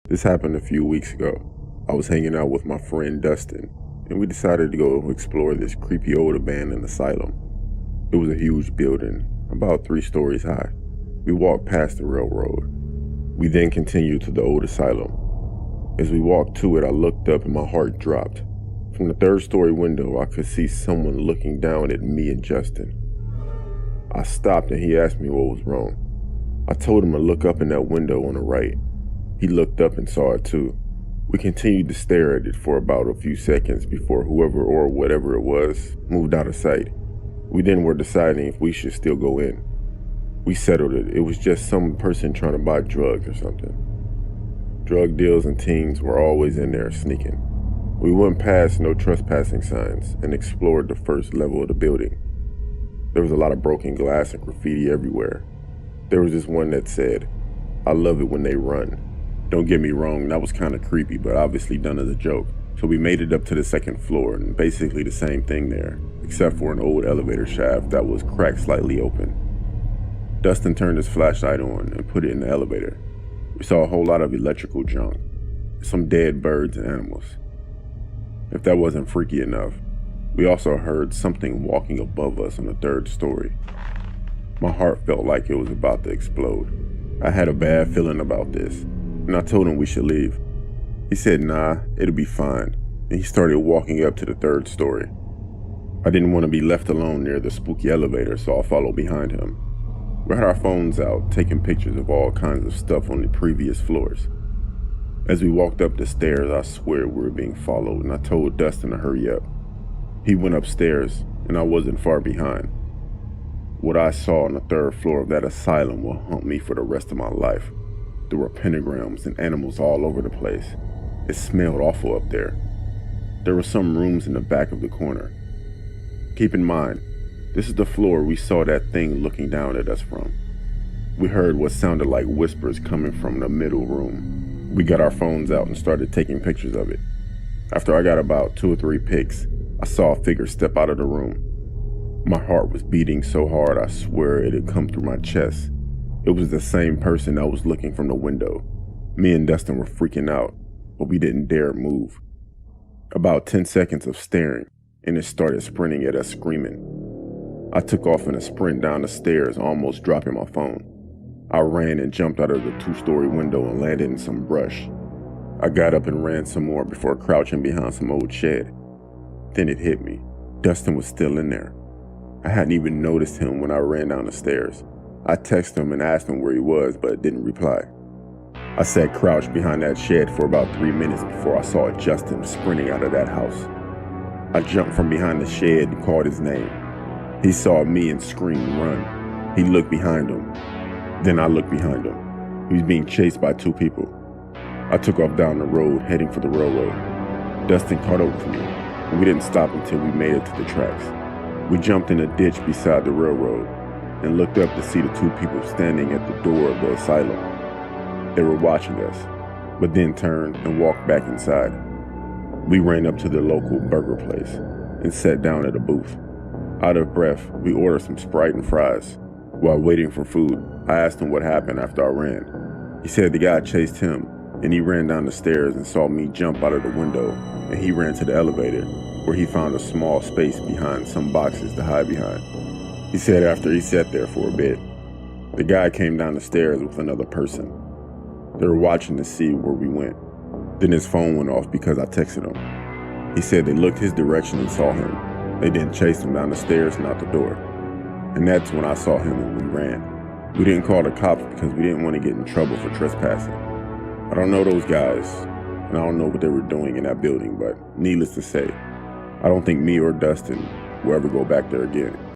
This happened a few weeks ago. I was hanging out with my friend Dustin, and we decided to go explore this creepy old abandoned asylum. It was a huge building, about 3 stories high. We walked past the railroad. We then continued to the old asylum. As we walked to it, I looked up and my heart dropped. From the 3rd story window, I could see someone looking down at me and Justin. I stopped and he asked me what was wrong. I told him to look up in that window on the right. He looked up and saw it too. We continued to stare at it for about a few seconds before whoever or whatever it was moved out of sight. We then were deciding if we should still go in. We settled it. It was just some person trying to buy drugs or something. Drug deals and teens were always in there sneaking. We went past no trespassing signs and explored the first level of the building. There was a lot of broken glass and graffiti everywhere. There was this one that said, "I love it when they run." Don't get me wrong, that was kind of creepy, but obviously done as a joke. So we made it up to the 2nd floor, and basically the same thing there, except for an old elevator shaft that was cracked slightly open. Dustin turned his flashlight on and put it in the elevator. We saw a whole lot of electrical junk, some dead birds and animals. If that wasn't freaky enough, we also heard something walking above us on the 3rd story. My heart felt like it was about to explode. I had a bad feeling about this, and I told him we should leave. He said, "Nah, it'll be fine," and he started walking up to the 3rd story. I didn't want to be left alone near the spooky elevator, so I followed behind him. We had our phones out, taking pictures of all kinds of stuff on the previous floors. As we walked up the stairs, I swear we were being followed, and I told Dustin to hurry up. He went upstairs, and I wasn't far behind. What I saw on the 3rd floor of that asylum will haunt me for the rest of my life. There were pentagrams and animals all over the place. It smelled awful up there. There were some rooms in the back of the corner. Keep in mind, this is the floor we saw that thing looking down at us from. We heard what sounded like whispers coming from the middle room. We got our phones out and started taking pictures of it. After I got about 2 or 3 pics, I saw a figure step out of the room. My heart was beating so hard I swear it had come through my chest. It was the same person that was looking from the window. Me and Dustin were freaking out, but we didn't dare move. About 10 seconds of staring, and it started sprinting at us screaming. I took off in a sprint down the stairs, almost dropping my phone. I ran and jumped out of the 2-story window and landed in some brush. I got up and ran some more before crouching behind some old shed. Then it hit me. Dustin was still in there. I hadn't even noticed him when I ran down the stairs. I texted him and asked him where he was, but didn't reply. I sat crouched behind that shed for about 3 minutes before I saw Justin sprinting out of that house. I jumped from behind the shed and called his name. He saw me and screamed, "Run." He looked behind him. Then I looked behind him. He was being chased by 2 people. I took off down the road, heading for the railroad. Dustin caught up with me, and we didn't stop until we made it to the tracks. We jumped in a ditch beside the railroad and looked up to see the 2 people standing at the door of the asylum. They were watching us, but then turned and walked back inside. We ran up to the local burger place and sat down at a booth. Out of breath, we ordered some Sprite and fries. While waiting for food, I asked him what happened after I ran. He said the guy chased him, and he ran down the stairs and saw me jump out of the window, and he ran to the elevator, where he found a small space behind some boxes to hide behind. He said after he sat there for a bit, the guy came down the stairs with another person. They were watching to see where we went. Then his phone went off because I texted him. He said they looked his direction and saw him. They didn't chase him down the stairs and out the door. And that's when I saw him and we ran. We didn't call the cops because we didn't want to get in trouble for trespassing. I don't know those guys, and I don't know what they were doing in that building, but needless to say, I don't think me or Dustin will ever go back there again.